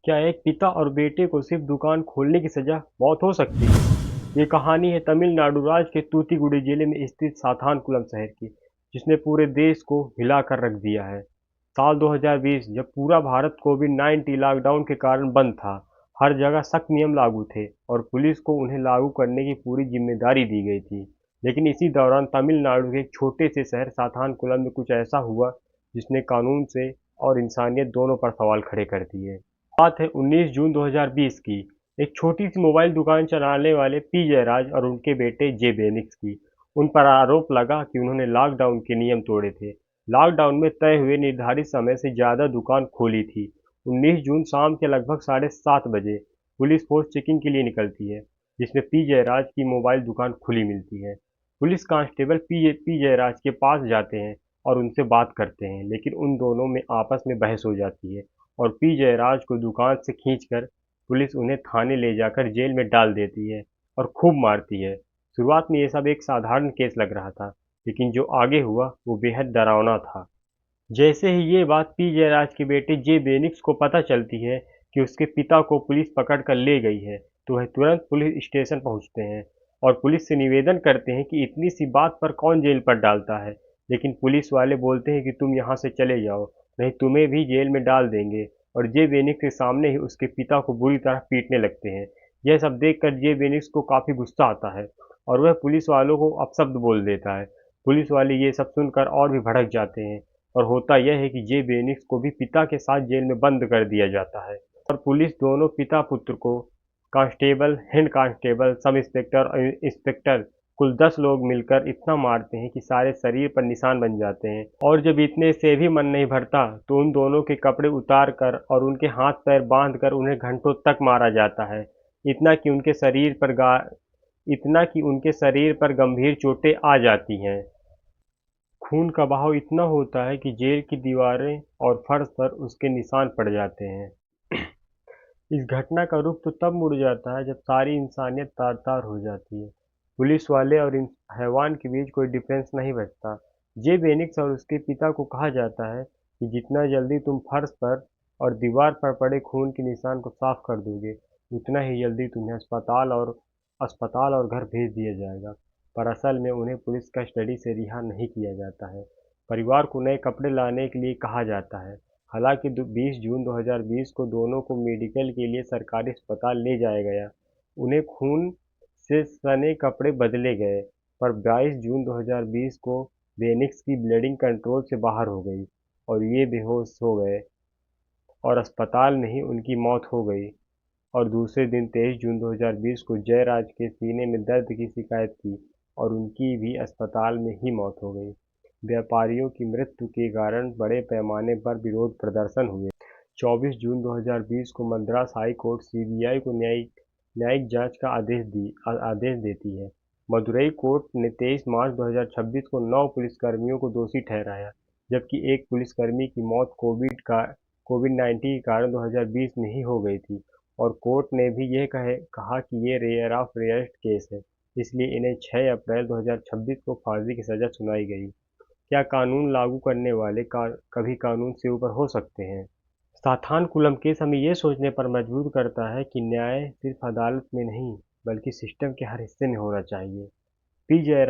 क्या एक पिता और बेटे को सिर्फ दुकान खोलने की सजा मौत हो सकती है? ये कहानी है तमिलनाडु राज्य के तूतीगुड़ी जिले में स्थित साथानकुलम शहर की, जिसने पूरे देश को हिलाकर रख दिया है। साल 2020 जब पूरा भारत कोविड-19 लॉकडाउन के कारण बंद था, हर जगह सख्त नियम लागू थे और पुलिस को उन्हें लागू करने की पूरी जिम्मेदारी दी गई थी। लेकिन इसी दौरान तमिलनाडु के एक छोटे से शहर साथानकुलम में कुछ ऐसा हुआ जिसने कानून से और इंसानियत दोनों पर सवाल खड़े कर दिए। बात है 19 जून 2020 की। एक छोटी सी मोबाइल दुकान चलाने वाले पी जयराज और उनके बेटे जे बेनिक्स की। उन पर आरोप लगा कि उन्होंने लॉकडाउन के नियम तोड़े थे। लॉकडाउन में तय हुए निर्धारित समय से ज़्यादा दुकान खोली थी। 19 जून शाम के लगभग 7:30 बजे पुलिस फोर्स चेकिंग के लिए निकलती है, जिसमें पी जयराज की मोबाइल दुकान खुली मिलती है। पुलिस कांस्टेबल पी जयराज के पास जाते हैं और उनसे बात करते हैं, लेकिन उन दोनों में आपस में बहस हो जाती है और पी जयराज को दुकान से खींचकर पुलिस उन्हें थाने ले जाकर जेल में डाल देती है और खूब मारती है। शुरुआत में ये सब एक साधारण केस लग रहा था, लेकिन जो आगे हुआ वो बेहद डरावना था। जैसे ही ये बात पी जयराज के बेटे जे बेनिक्स को पता चलती है कि उसके पिता को पुलिस पकड़ कर ले गई है, तो वह तुरंत पुलिस स्टेशन पहुंचते हैं और पुलिस से निवेदन करते हैं कि इतनी सी बात पर कौन जेल पर डालता है। लेकिन पुलिस वाले बोलते हैं कि तुम यहाँ से चले जाओ, नहीं तुम्हें भी जेल में डाल देंगे। और जे बेनिक्स के सामने ही उसके पिता को बुरी तरह पीटने लगते हैं। यह सब देखकर जे बेनिक्स को काफ़ी गुस्सा आता है और वह पुलिस वालों को अपशब्द बोल देता है। पुलिस वाले ये सब सुनकर और भी भड़क जाते हैं और होता यह है कि जे बेनिक्स को भी पिता के साथ जेल में बंद कर दिया जाता है और पुलिस दोनों पिता पुत्र को constable, head constable, sub inspector और इंस्पेक्टर कुल 10 लोग मिलकर इतना मारते हैं कि सारे शरीर पर निशान बन जाते हैं। और जब इतने से भी मन नहीं भरता तो उन दोनों के कपड़े उतार कर और उनके हाथ पैर बांध कर उन्हें घंटों तक मारा जाता है। इतना कि उनके शरीर पर गा इतना कि उनके शरीर पर गंभीर चोटें आ जाती हैं। खून का बहाव इतना होता है कि जेल की दीवारें और फर्श पर उसके निशान पड़ जाते हैं। इस घटना का रुख तो तब मुड़ जाता है जब सारी इंसानियत तार-तार हो जाती है। पुलिस वाले और इन हैवान के बीच कोई डिफरेंस नहीं बचता। जे बेनिक्स और उसके पिता को कहा जाता है कि जितना जल्दी तुम फर्श पर और दीवार पर पड़े खून के निशान को साफ कर दोगे, उतना ही जल्दी तुम्हें अस्पताल और घर भेज दिया जाएगा। पर असल में उन्हें पुलिस कस्टडी से रिहा नहीं किया जाता है। परिवार को नए कपड़े लाने के लिए कहा जाता है। हालांकि 20 जून 2020 को दोनों को मेडिकल के लिए सरकारी अस्पताल ले जाया गया। उन्हें खून से सने कपड़े बदले गए, पर 22 जून 2020 को बेनिक्स की ब्लीडिंग कंट्रोल से बाहर हो गई और ये बेहोश हो गए और अस्पताल में ही उनकी मौत हो गई। और दूसरे दिन 23 जून 2020 को जयराज के सीने में दर्द की शिकायत की और उनकी भी अस्पताल में ही मौत हो गई। व्यापारियों की मृत्यु के कारण बड़े पैमाने पर विरोध प्रदर्शन हुए। 24 जून 2020 को मद्रास हाई कोर्ट सीबीआई को न्यायिक जांच का आदेश देती है। मदुरई कोर्ट ने 23 मार्च 2026 को 9 पुलिसकर्मियों को दोषी ठहराया, जबकि एक पुलिसकर्मी की मौत कोविड-19 के कारण 2020 में ही हो गई थी और कोर्ट ने भी यह कहा कि ये रेयर ऑफ रेयरेस्ट केस है, इसलिए इन्हें 6 अप्रैल 2026 को फांसी की सजा सुनाई गई। क्या कानून लागू करने वाले कभी कानून से ऊपर हो सकते हैं? साथानकुलम केस हमें ये सोचने पर मजबूर करता है कि न्याय सिर्फ अदालत में नहीं, बल्कि सिस्टम के हर हिस्से में होना चाहिए। पी जयराज